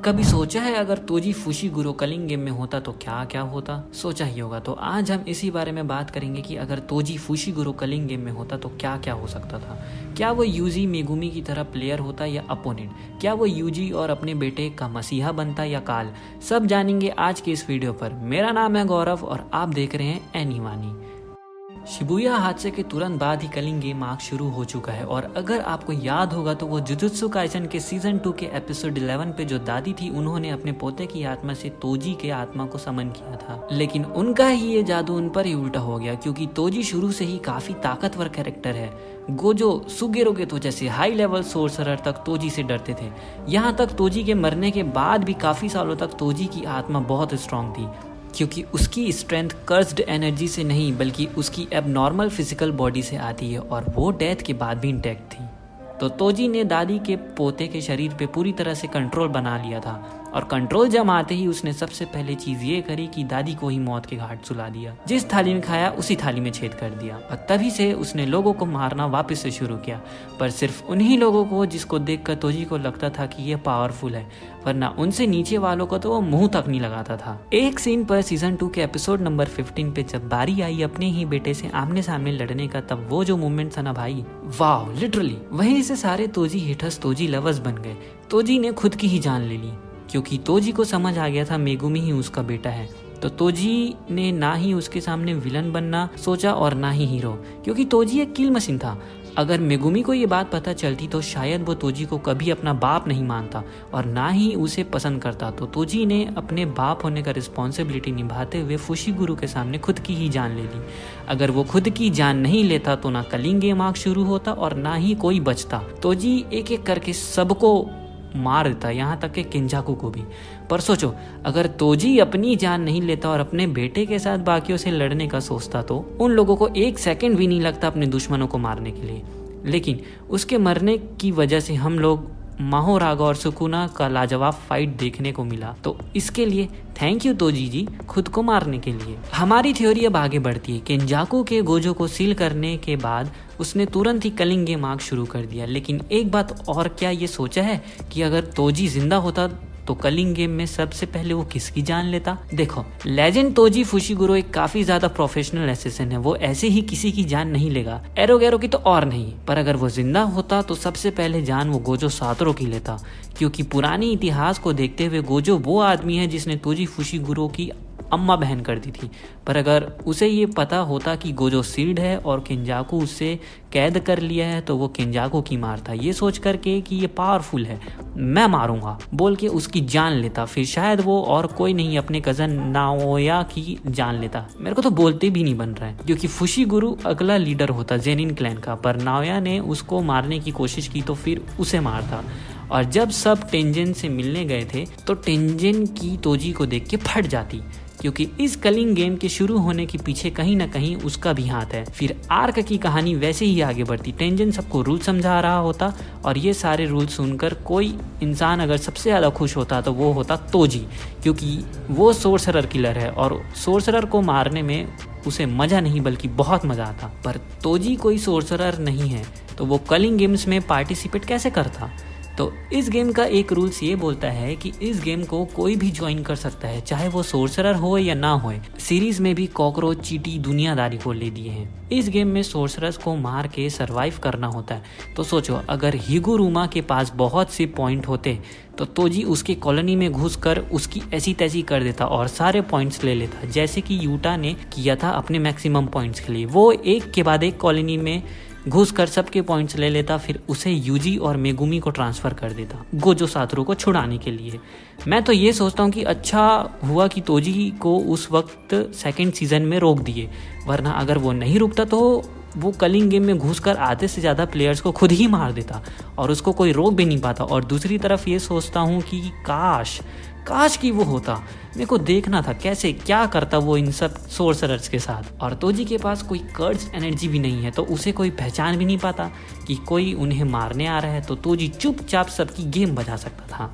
कभी सोचा है अगर तोजी फुशीगुरो कलिंग गेम में होता तो क्या क्या होता? सोचा ही होगा। तो आज हम इसी बारे में बात करेंगे कि अगर तोजी फुशीगुरो कलिंग गेम में होता तो क्या क्या हो सकता था। क्या वो यूजी मेगुमी की तरह प्लेयर होता या अपोनेंट? क्या वो यूजी और अपने बेटे का मसीहा बनता या काल? सब जानेंगे आज के इस वीडियो पर। मेरा नाम है गौरव और आप देख रहे हैं एनीवानी। शिबुया हादसे के तुरंत बाद ही कलिंग गेम आर्क शुरू हो चुका है और अगर आपको याद होगा तो वो जुजुत्सु काइसन के सीजन 2 के एपिसोड 11 पे जो दादी थी उन्होंने अपने पोते की आत्मा से तोजी के आत्मा को समन किया था, लेकिन उनका ही ये जादू उन पर ही उल्टा हो गया क्योंकि तोजी शुरू से ही काफी ताकतवर कैरेक्टर है। गोजो सुगेरोगे तो जैसे हाई लेवल सोर्सरर तक तोजी से डरते थे। यहाँ तक तोजी के मरने के बाद भी काफी सालों तक तोजी की आत्मा बहुत स्ट्रांग थी क्योंकि उसकी स्ट्रेंथ कर्स्ड एनर्जी से नहीं बल्कि उसकी एबनॉर्मल फिजिकल बॉडी से आती है और वो डेथ के बाद भी इंटैक्ट थी। तो तोजी ने दादी के पोते के शरीर पे पूरी तरह से कंट्रोल बना लिया था और कंट्रोल जब आते ही उसने सबसे पहले चीज ये करी कि दादी को ही मौत के घाट सुला दिया। जिस थाली में खाया उसी थाली में छेद कर दिया और तभी से उसने लोगों को मारना वापस से शुरू किया, पर सिर्फ उन्हीं लोगों को जिसको देखकर तोजी को लगता था कि ये पावरफुल है, वरना उनसे नीचे वालों को तो वो मुंह तक नहीं लगाता था। एक सीन पर सीजन 2 के एपिसोड नंबर 15 पे जब बारी आई अपने ही बेटे से आमने सामने लड़ने का, तब वो जो मूवमेंट था ना भाई, वाह लिटरली। वहीं से सारे तोजी हेटर्स तोजी लवर्स बन गए। तोजी ने खुद की ही जान ले ली क्योंकि तोजी को समझ आ गया था मेगुमी ही उसका बेटा है। तो तोजी ने ना ही उसके सामने विलन बनना सोचा और ना ही हीरो, क्योंकि तोजी एक किल मशीन था। अगर मेगुमी को ये बात पता चलती तो शायद वो तोजी को कभी अपना बाप नहीं मानता और ना ही उसे पसंद करता। तो तोजी ने अपने बाप होने का रिस्पॉन्सिबिलिटी निभाते हुए फुशीगुरो के सामने खुद की ही जान ले ली। अगर वो खुद की जान नहीं लेता तो ना कलिंग गेम आर्क शुरू होता और ना ही कोई बचता। तोजी एक एक करके सबको मार देता, यहाँ तक कि किंजाकू को भी। पर सोचो, अगर तोजी अपनी जान नहीं लेता और अपने बेटे के साथ बाकियों से लड़ने का सोचता तो उन लोगों को एक सेकंड भी नहीं लगता अपने दुश्मनों को मारने के लिए। लेकिन उसके मरने की वजह से हम लोग माहोरागा और सुकुना का लाजवाब फाइट देखने को मिला। तो इसके लिए थैंक यू तोजी जी, खुद को मारने के लिए। हमारी थ्योरी अब आगे बढ़ती है। किंजाकू के गोजो को सील करने के बाद उसने तुरंत ही कलिंग गेम आर्क शुरू कर दिया। लेकिन एक बात और, क्या ये सोचा है कि अगर तोजी जिंदा होता तो कलिंग गेम में सबसे पहले वो किसकी जान लेता? देखो, लेजेंड तोजी फुशीगुरो एक काफी ज्यादा प्रोफेशनल असैसिन है। वो ऐसे ही किसी की जान नहीं लेगा, एरोगेरो की तो और नहीं। पर अगर वो जिंदा होता तो सबसे पहले जान वो गोजो सातोरो की लेता, क्योंकि पुरानी इतिहास को देखते हुए गोजो वो आदमी है जिसने तोजी फुशीगुरो की अम्मा बहन कर दी थी। पर अगर उसे ये पता होता कि गोजो सील्ड है और किंजाकू उससे कैद कर लिया है तो वो किंजाकू की मारता, ये सोच करके कि ये पावरफुल है, मैं मारूंगा बोल के उसकी जान लेता। फिर शायद वो और कोई नहीं अपने कजन नाओया की जान लेता। मेरे को तो बोलते भी नहीं बन रहा है, क्योंकि फुशीगुरो अगला लीडर होता जेनिन क्लैन का। पर नाओया ने उसको मारने की कोशिश की तो फिर उसे मारता। और जब सब टेंजन से मिलने गए थे तो टेंजन की तोजी को देख के फट जाती, क्योंकि इस कलिंग गेम के शुरू होने के पीछे कहीं ना कहीं उसका भी हाथ है। फिर आर्क की कहानी वैसे ही आगे बढ़ती। टेंजन सबको रूल समझा रहा होता और ये सारे रूल सुनकर कोई इंसान अगर सबसे ज़्यादा खुश होता तो वो होता तोजी, क्योंकि वो सोर्सरर किलर है और सोर्सरर को मारने में उसे मज़ा नहीं बल्कि बहुत मज़ा आता। पर तोजी कोई सोर्सरर नहीं है तो वो कलिंग गेम्स में पार्टिसिपेट कैसे करता? तो इस गेम का एक रूल्स ये बोलता है कि इस गेम को कोई भी ज्वाइन कर सकता है, चाहे वो सोर्सरर हो या ना हो। सीरीज में भी कॉकरोच चीटी दुनियादारी को ले दिए हैं। इस गेम में सोर्सरर्स को मार के सरवाइव करना होता है। तो सोचो, अगर हिगुरुमा के पास बहुत से पॉइंट होते तो तोजी उसके कॉलोनी में घुसकर उसकी ऐसी तैसी कर देता और सारे पॉइंट्स ले लेता, जैसे कि यूटा ने किया था अपने मैक्सिमम पॉइंट्स के लिए। वो एक के बाद एक कॉलोनी में घुस कर सबके पॉइंट्स ले लेता, फिर उसे यूजी और मेगुमी को ट्रांसफर कर देता गोजो सातोरो को छुड़ाने के लिए। मैं तो ये सोचता हूँ कि अच्छा हुआ कि तोजी को उस वक्त सेकंड सीजन में रोक दिए, वरना अगर वो नहीं रुकता तो वो कलिंग गेम में घुसकर आधे से ज़्यादा प्लेयर्स को खुद ही मार देता और उसको कोई रोक भी नहीं पाता। और दूसरी तरफ ये सोचता हूँ कि काश कि वो होता, मेरे को देखना था कैसे क्या करता वो इन सब सोर्सरर्स के साथ। और तोजी के पास कोई कर्स्ड एनर्जी भी नहीं है तो उसे कोई पहचान भी नहीं पाता कि कोई उन्हें मारने आ रहा है, तो तोजी चुपचाप सबकी गेम बजा सकता था।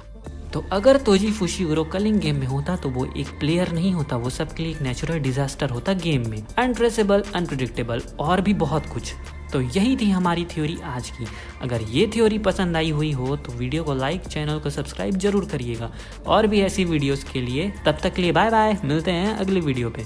तो अगर तोजी फुशीगुरो कलिंग गेम में होता तो वो एक प्लेयर नहीं होता, वो सबके लिए एक नेचुरल डिजास्टर होता गेम में। अनट्रेसेबल, अनप्रिडिक्टेबल और भी बहुत कुछ। तो यही थी हमारी थ्योरी आज की। अगर ये थ्योरी पसंद आई हुई हो तो वीडियो को लाइक, चैनल को सब्सक्राइब जरूर करिएगा और भी ऐसी वीडियोस के लिए। तब तक के लिए बाय बाय, मिलते हैं अगली वीडियो पे।